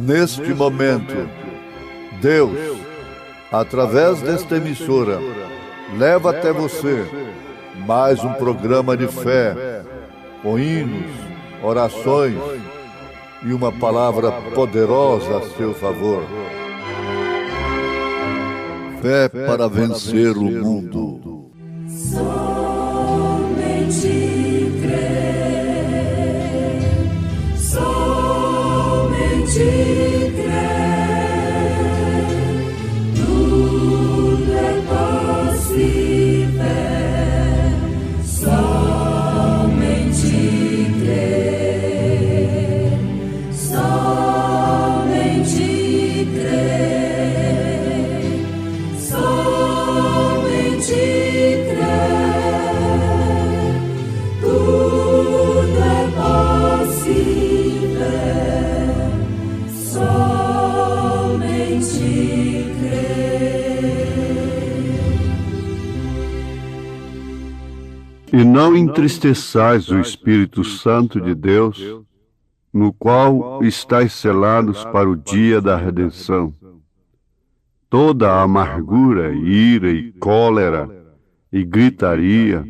Neste momento, Deus, através desta emissora, leva até você mais um programa de fé, com hinos, orações e uma palavra poderosa a seu favor. Fé para vencer o mundo. Somente crer, somente crer, tudo é possível, somente crer, somente crer, somente crer, tudo é possível, somente crer. E não entristeçais o Espírito Santo de Deus, no qual estáis selados para o dia da redenção. Toda a amargura, ira e cólera, e gritaria,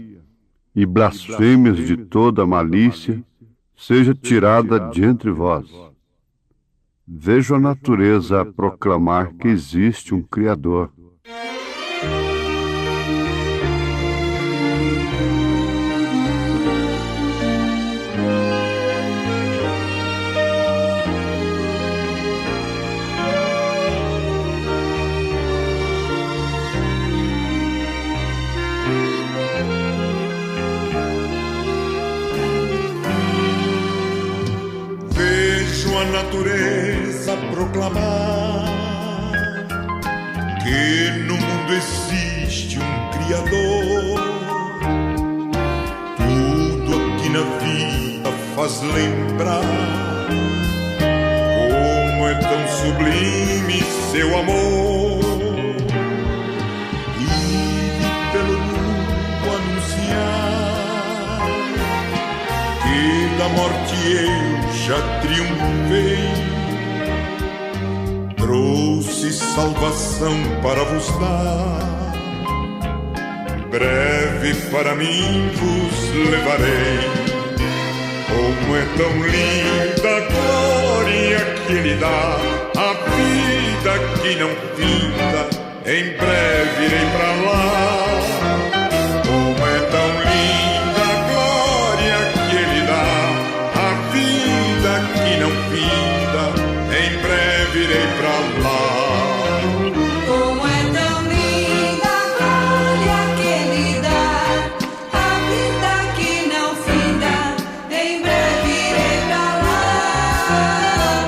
e blasfêmias de toda malícia, seja tirada de entre vós. Vejo a natureza a proclamar que existe um Criador. Vejo a natureza proclamar que no mundo existe um Criador. Tudo aqui na vida faz lembrar como é tão sublime seu amor. Vive pelo mundo anunciar que da morte eu já triunfei, trouxe salvação para vos dar, breve para mim vos levarei. Como é tão linda a glória que Ele dá, a vida que não finda, em breve irei para lá. Como é tão linda a glória que Ele dá, a vida que não finda, em breve irei pra lá. Como é tão linda a glória que Ele dá, a vida que não finda, em breve irei pra lá.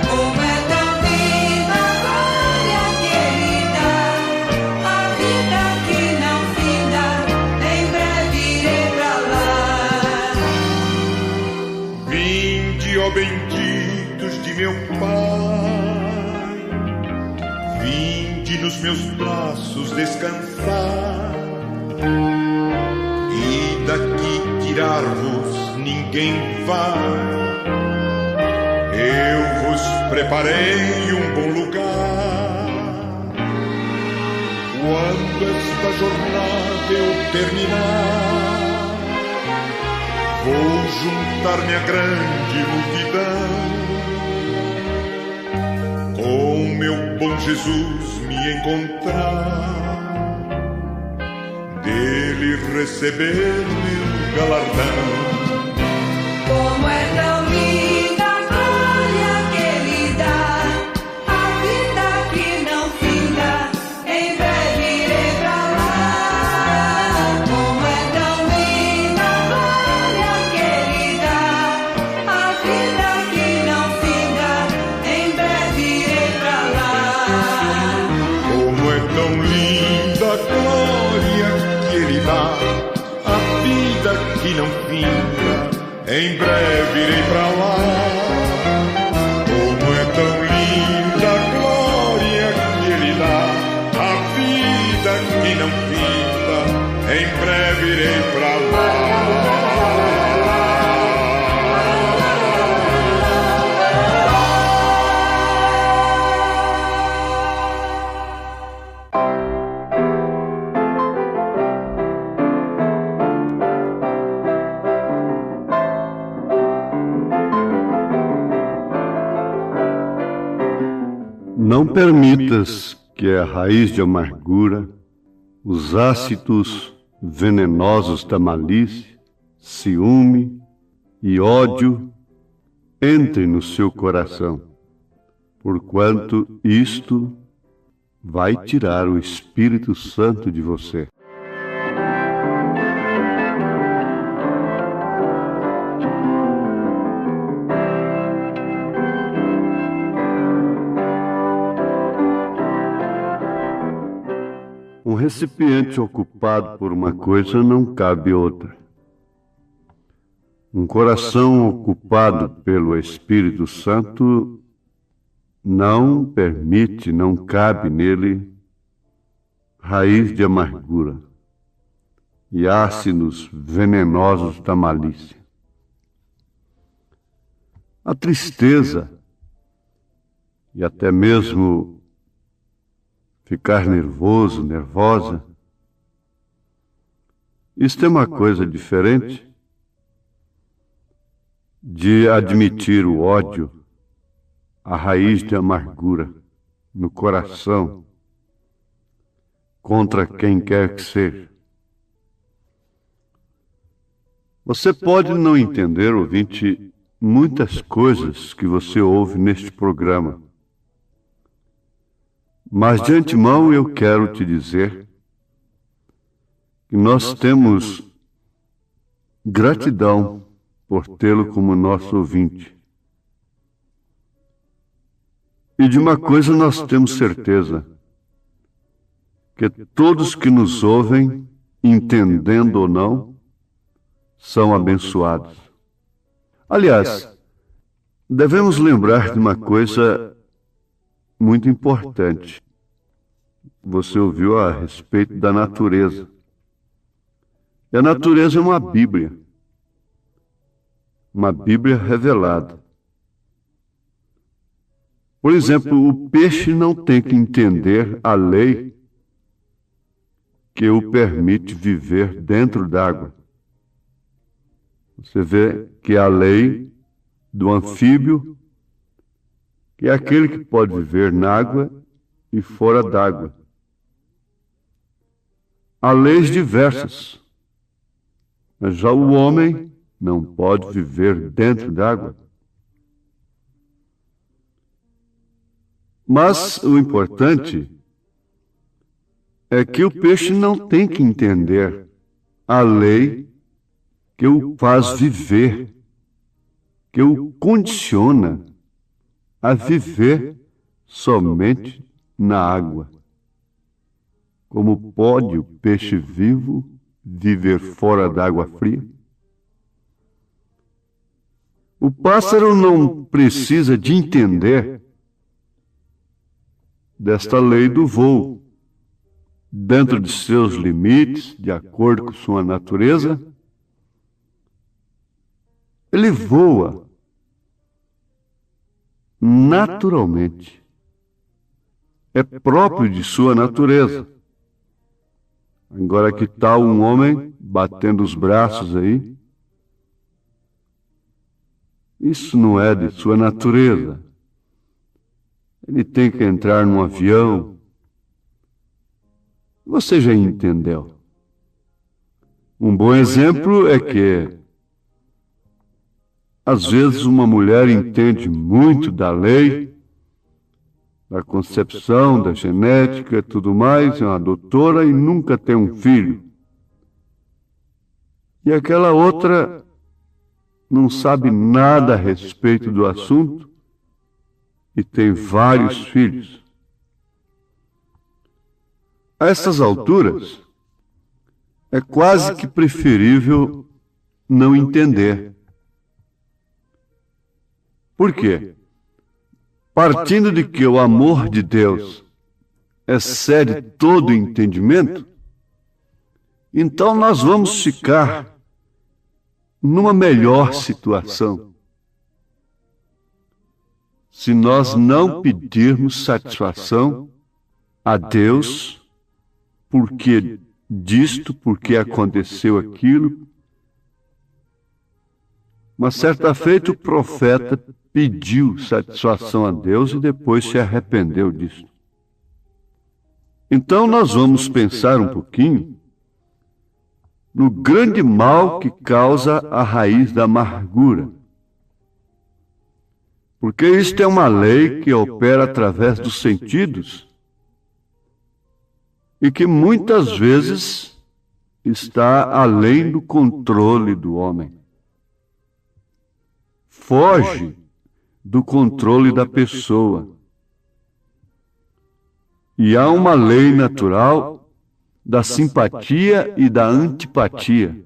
Como é tão linda a glória que Ele dá, a vida que não finda, em breve irei pra lá. Vinde, ó benditos de meu Pai, vinde nos meus braços descansar, e daqui tirar-vos ninguém vai. Eu vos preparei um bom lugar. Quando esta jornada eu terminar, vou juntar-me à grande multidão, com meu bom Jesus me encontrar, dele receber meu galardão. Como é tão linda a glória que Ele dá, a vida que não finda, em breve irei pra lá. Como é tão linda a glória que Ele dá, a vida que não finda, em breve irei pra lá. Como é tão linda a glória que Ele dá, a vida que não finda, em breve irei pra lá. Como é tão linda a glória que Ele dá, a vida que não finda, em breve irei pra lá. Não permitas que a raiz de amargura, os ácidos venenosos da malícia, ciúme e ódio entrem no seu coração, porquanto isto vai tirar o Espírito Santo de você. Um recipiente ocupado por uma coisa não cabe outra. Um coração ocupado pelo Espírito Santo não permite, não cabe nele raiz de amargura e ácidos venenosos da malícia. A tristeza e até mesmo ficar nervoso, nervosa, isto é uma coisa diferente de admitir o ódio, a raiz de amargura no coração contra quem quer que seja. Você pode não entender, ouvinte, muitas coisas que você ouve neste programa, mas de antemão eu quero te dizer que nós temos gratidão por tê-lo como nosso ouvinte. E de uma coisa nós temos certeza, que todos que nos ouvem, entendendo ou não, são abençoados. Aliás, devemos lembrar de uma coisa muito importante. Você ouviu a respeito da natureza. E a natureza é uma Bíblia revelada. Por exemplo, o peixe não tem que entender a lei que o permite viver dentro d'água. Você vê que a lei do anfíbio, que é aquele que pode viver na água e fora d'água. Há leis diversas, mas já o homem não pode viver dentro d'água. Mas o importante é que o peixe não tem que entender a lei que o faz viver, que o condiciona a viver somente na água. Como pode o peixe vivo viver fora d'água fria? O pássaro não precisa de entender desta lei do voo. Dentro de seus limites, de acordo com sua natureza, ele voa naturalmente. É próprio de sua natureza. Agora, que tal um homem batendo os braços aí? Isso não é de sua natureza. Ele tem que entrar num avião. Você já entendeu. Um bom exemplo é que, às vezes, uma mulher entende muito da lei, da concepção, da genética e tudo mais, é uma doutora e nunca tem um filho. E aquela outra não sabe nada a respeito do assunto e tem vários filhos. A essas alturas, é quase que preferível não entender. Por quê? Partindo de que o amor de Deus excede todo entendimento, então nós vamos ficar numa melhor situação se nós não pedirmos satisfação a Deus porque disto, porque aconteceu aquilo. Uma certa feita o profeta pediu satisfação a Deus e depois se arrependeu disso. Então nós vamos pensar um pouquinho no grande mal que causa a raiz da amargura. Porque isto é uma lei que opera através dos sentidos e que muitas vezes está além do controle do homem. Foge do controle da pessoa. E há uma lei natural da simpatia e da antipatia.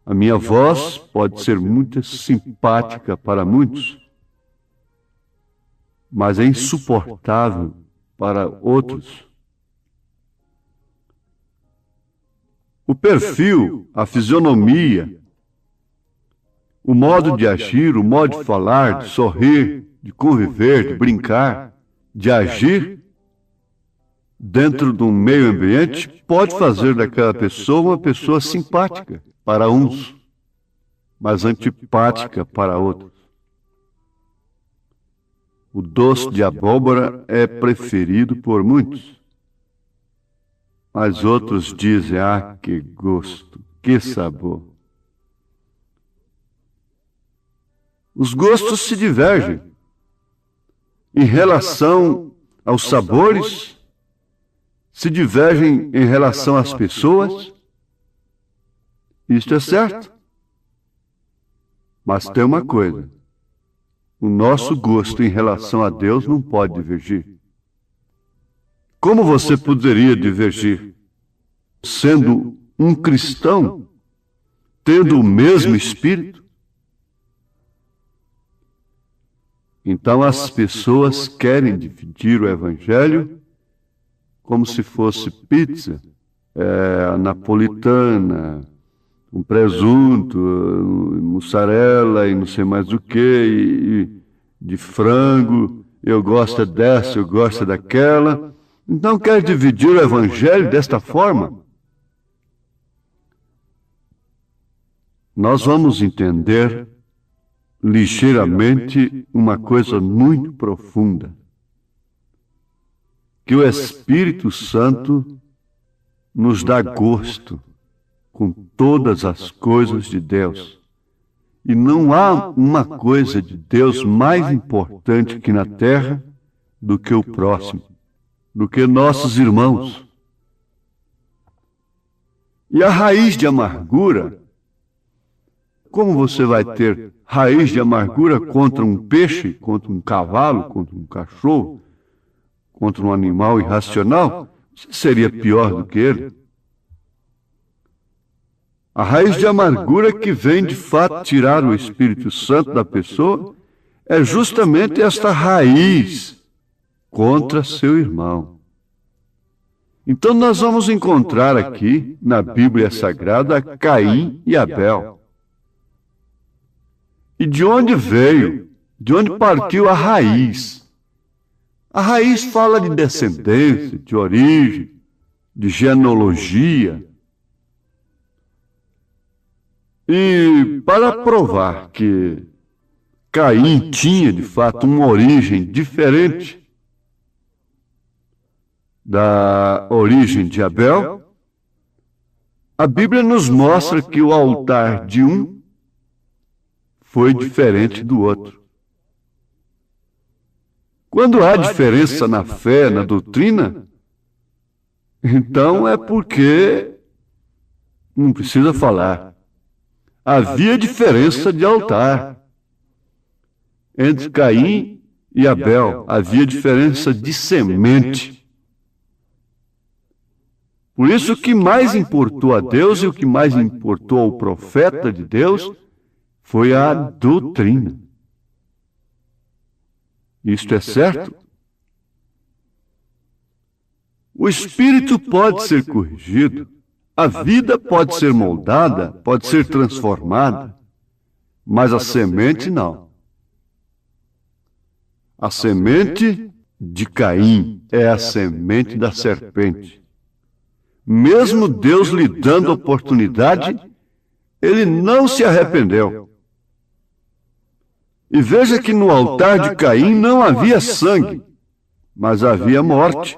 A minha voz pode ser muito simpática para muitos, mas é insuportável para outros. O perfil, a fisionomia, o modo de agir, o modo de falar, de sorrir, de conviver, de brincar, de agir dentro de um meio ambiente pode fazer daquela pessoa uma pessoa simpática para uns, mas antipática para outros. O doce de abóbora é preferido por muitos, mas outros dizem, ah, que gosto, que sabor. Os gostos se divergem em relação aos sabores, se divergem em relação às pessoas. Isto é certo. Mas tem uma coisa: o nosso gosto em relação a Deus não pode divergir. Como você poderia divergir? Sendo um cristão, tendo o mesmo Espírito? Então as pessoas querem dividir o Evangelho como se fosse pizza, a napolitana, um presunto, mussarela e não sei mais o que, e de frango, eu gosto dessa, eu gosto daquela. Então quer dividir o Evangelho desta forma? Nós vamos entender ligeiramente uma coisa muito profunda, que o Espírito Santo nos dá gosto com todas as coisas de Deus. E não há uma coisa de Deus mais importante aqui na terra do que o próximo, do que nossos irmãos. E a raiz de amargura, como você vai ter raiz de amargura contra um peixe, contra um cavalo, contra um cachorro, contra um animal irracional? Seria pior do que ele. A raiz de amargura que vem de fato tirar o Espírito Santo da pessoa é justamente esta raiz contra seu irmão. Então nós vamos encontrar aqui na Bíblia Sagrada Caim e Abel. E de onde veio? De onde partiu a raiz? A raiz fala de descendência, de origem, de genealogia. E para provar que Caim tinha, de fato, uma origem diferente da origem de Abel, a Bíblia nos mostra que o altar de um foi diferente do outro. Quando há diferença na fé, na doutrina, então é porque não precisa falar. Havia diferença de altar. Entre Caim e Abel havia diferença de semente. Por isso o que mais importou a Deus e o que mais importou ao profeta de Deus foi a doutrina. Isto é certo? O espírito pode ser corrigido, a vida pode ser moldada, pode ser transformada, mas a semente não. A semente de Caim é a semente da serpente. Mesmo Deus lhe dando oportunidade, ele não se arrependeu. E veja que no altar de Caim não havia sangue, mas havia morte.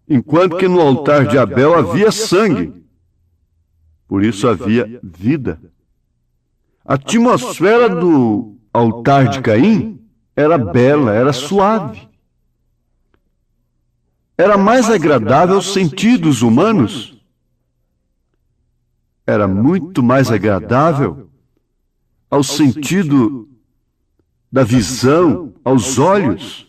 Enquanto que no altar de Abel havia sangue, por isso havia vida. A atmosfera do altar de Caim era bela, era suave. Era mais agradável aos sentidos humanos. Era muito mais agradável ao sentido da visão, aos olhos,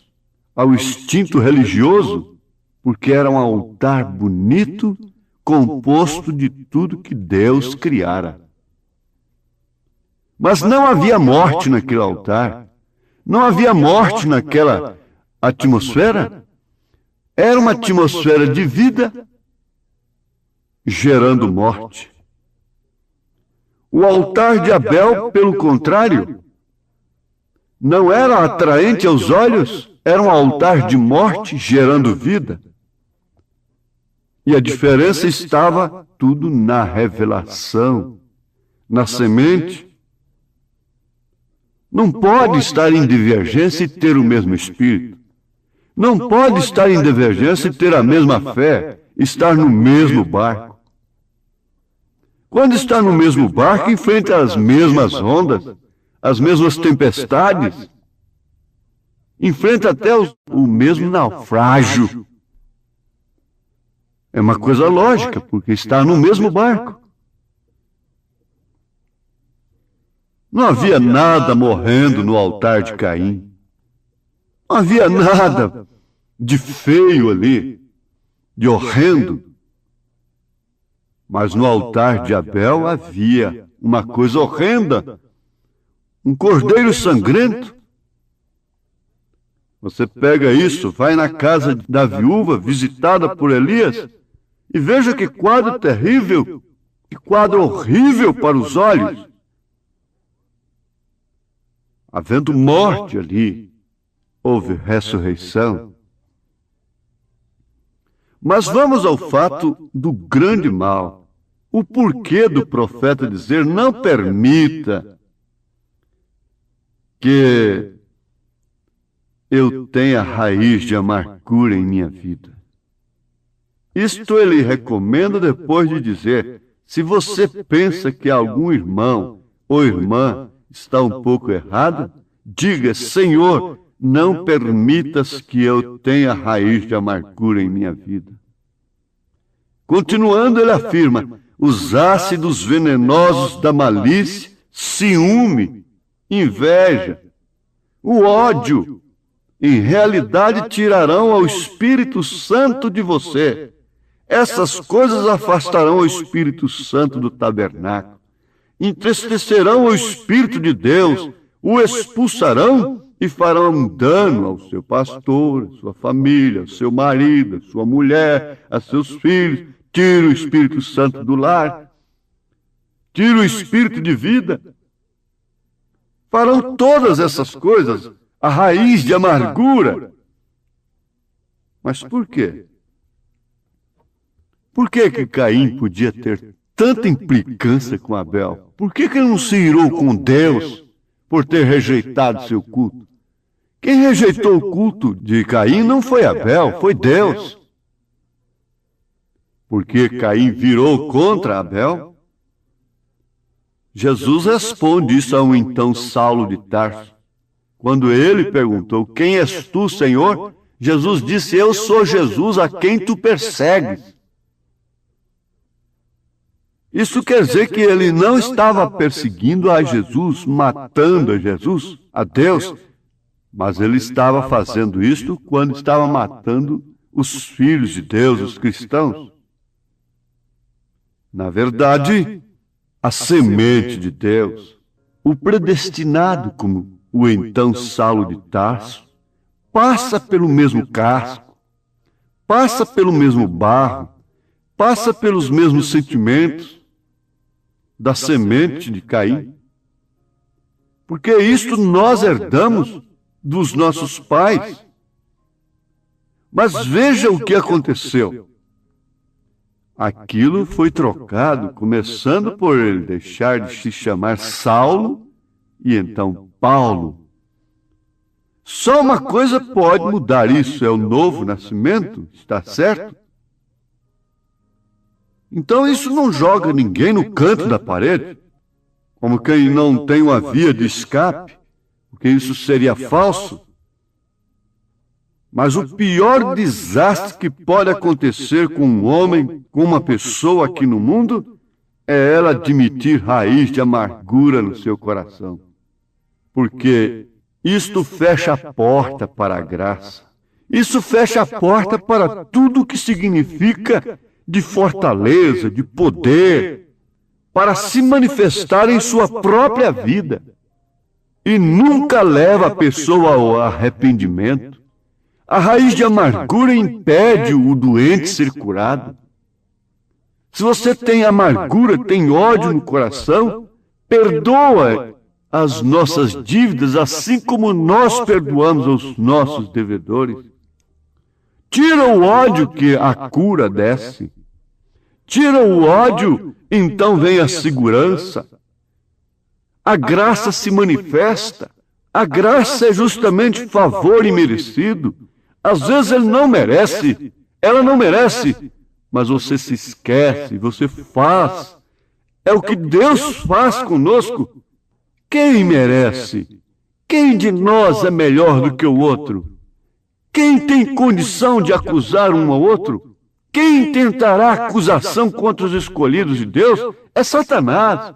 ao instinto religioso, porque era um altar bonito, composto de tudo que Deus criara. Mas não havia morte naquele altar, não havia morte naquela atmosfera. Era uma atmosfera de vida gerando morte. O altar de Abel, pelo contrário, não era atraente aos olhos, era um altar de morte gerando vida. E a diferença estava tudo na revelação, na semente. Não pode estar em divergência e ter o mesmo espírito. Não pode estar em divergência e ter a mesma fé, estar no mesmo barco. Quando está no mesmo barco, enfrenta as mesmas ondas, as mesmas tempestades, enfrenta até o mesmo naufrágio. É uma coisa lógica, porque está no mesmo barco. Não havia nada morrendo no altar de Caim. Não havia nada de feio ali, de horrendo. Mas no altar de Abel havia uma coisa horrenda, um cordeiro sangrento. Você pega isso, vai na casa da viúva visitada por Elias e veja que quadro terrível, que quadro horrível para os olhos. Havendo morte ali, houve ressurreição. Mas vamos ao fato do grande mal. O porquê do profeta dizer: não permita que eu tenha raiz de amargura em minha vida. Isto ele recomenda depois de dizer: se você pensa que algum irmão ou irmã está um pouco errada, diga: Senhor, não permitas que eu tenha raiz de amargura em minha vida. Continuando, ele afirma: os ácidos venenosos da malícia, ciúme, inveja, o ódio, em realidade tirarão ao Espírito Santo de você. Essas coisas afastarão o Espírito Santo do tabernáculo, entristecerão o Espírito de Deus, o expulsarão e farão um dano ao seu pastor, à sua família, ao seu marido, à sua mulher, a seus filhos. Tira o Espírito Santo do lar, tira o Espírito de vida. Farão todas essas coisas, a raiz de amargura. Mas por quê? Por que que Caim podia ter tanta implicância com Abel? Por que que ele não se irou com Deus por ter rejeitado seu culto? Quem rejeitou o culto de Caim não foi Abel, foi Deus. Porque Caim virou contra Abel? Jesus responde isso a um então Saulo de Tarso. Quando ele perguntou: quem és tu, Senhor? Jesus disse: eu sou Jesus a quem tu persegues. Isso quer dizer que ele não estava perseguindo a Jesus, matando a Jesus, a Deus, mas ele estava fazendo isto quando estava matando os filhos de Deus, os cristãos. Na verdade, a semente de Deus, o predestinado, como o então Saulo de Tarso, passa pelo mesmo casco, passa pelo mesmo barro, passa pelos mesmos sentimentos da semente de Caim. Porque isto nós herdamos dos nossos pais. Mas veja o que aconteceu. Aquilo foi trocado, começando por ele deixar de se chamar Saulo E então Paulo. Só uma coisa pode mudar isso, é o novo nascimento, está certo? Então isso não joga ninguém no canto da parede, como quem não tem uma via de escape, porque isso seria falso. Mas o pior desastre que pode acontecer com um homem, com uma pessoa aqui no mundo, é ela admitir raiz de amargura no seu coração. Porque isto fecha a porta para a graça. Isso fecha a porta para tudo o que significa de fortaleza, de poder, para se manifestar em sua própria vida. E nunca leva a pessoa ao arrependimento. A raiz de amargura impede o doente ser curado. Se você tem amargura, tem ódio no coração, perdoa as nossas dívidas, assim como nós perdoamos aos nossos devedores. Tira o ódio que a cura desce. Tira o ódio, então vem a segurança. A graça se manifesta. A graça é justamente favor imerecido. Às vezes ela não merece, mas você se esquece, você faz. É o que Deus faz conosco. Quem merece? Quem de nós é melhor do que o outro? Quem tem condição de acusar um ao outro? Quem tentará acusação contra os escolhidos de Deus é Satanás.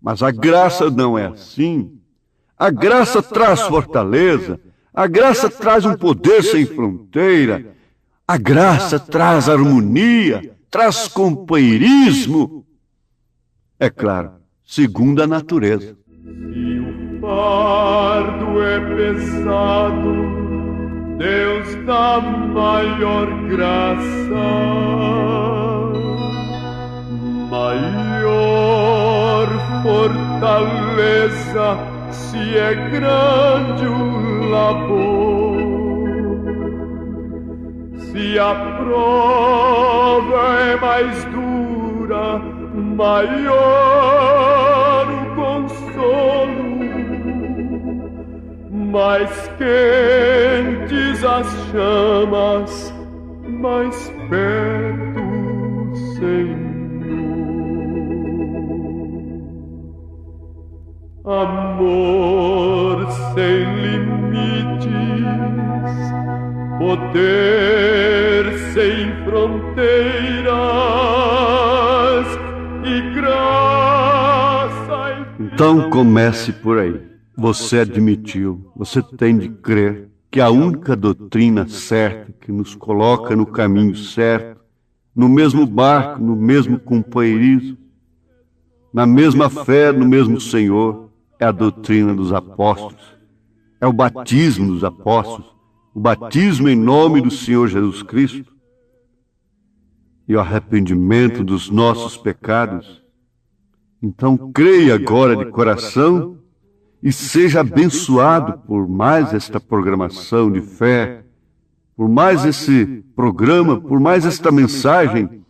Mas a graça não é assim. A graça traz fortaleza. A graça traz um poder sem fronteira. A graça traz harmonia, traz companheirismo. É claro, segundo a natureza. Se o fardo é pesado, Deus dá maior graça, maior fortaleza, se é grande o labor. Se a prova é mais dura, maior o consolo. Mais quentes as chamas, mais perto o Senhor. Amor sem limites, poder sem fronteiras e graça. Então comece por aí. Você admitiu, você tem de crer que a única doutrina certa que nos coloca no caminho certo, no mesmo barco, no mesmo companheirismo, na mesma fé, no mesmo Senhor, é a doutrina dos apóstolos. É o batismo dos apóstolos, o batismo em nome do Senhor Jesus Cristo e o arrependimento dos nossos pecados. Então creia agora de coração e seja abençoado por mais esta programação de fé, por mais esse programa, por mais esta mensagem.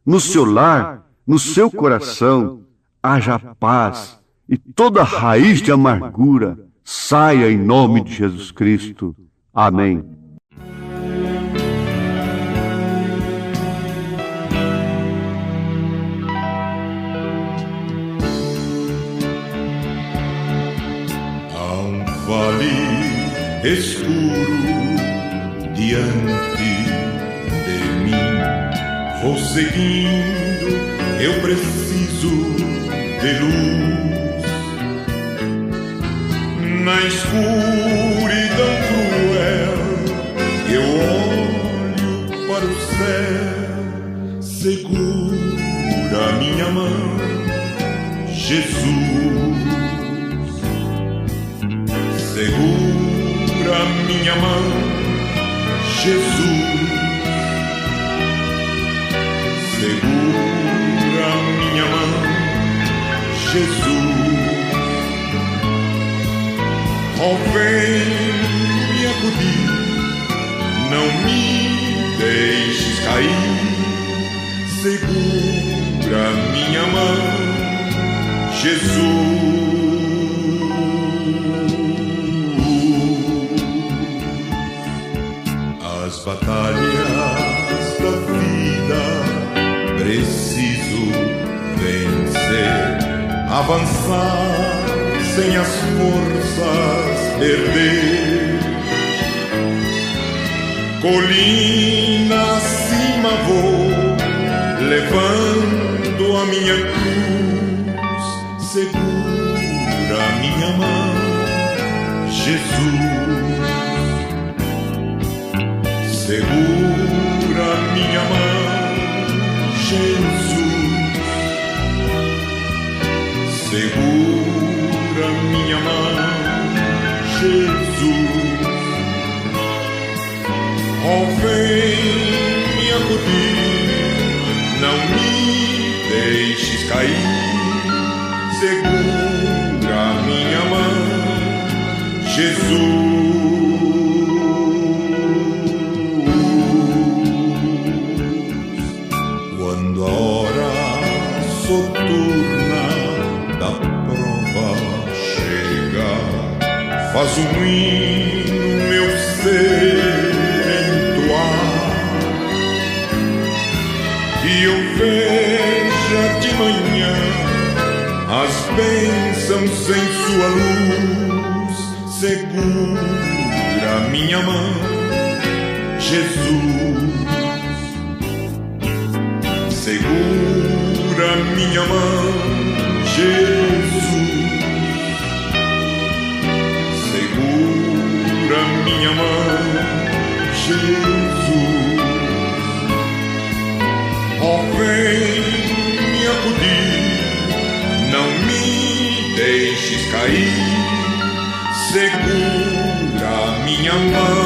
No seu lar, no seu coração, haja paz e toda raiz de amargura saia em nome de Jesus Cristo. Amém. Vale escuro diante de mim, vou seguindo, eu preciso de luz. Na escuridão cruel, eu olho para o céu, segura minha mão, Jesus. Segura minha mão, Jesus. Segura minha mão, Jesus. Oh, vem me acudir, não me deixes cair. Segura minha mão, Jesus. batalhas da vida preciso vencer, avançar sem as forças perder. Colina acima vou, levando a minha cruz, segura a minha mão, Jesus. Segura a minha mão, Jesus. Segura a minha mão, Jesus. Oh, vem me acudir, não me deixes cair. Segura a minha mão, Jesus. Quando a hora soturna da prova chega, faz um hino meu ser entoar, e eu veja de manhã as bênçãos em sua luz. Segura a minha mão, Jesus. Segura a minha mão, Jesus. Segura a minha mão, Jesus. Oh, vem me acudir, não me deixes cair. Segura a minha mão,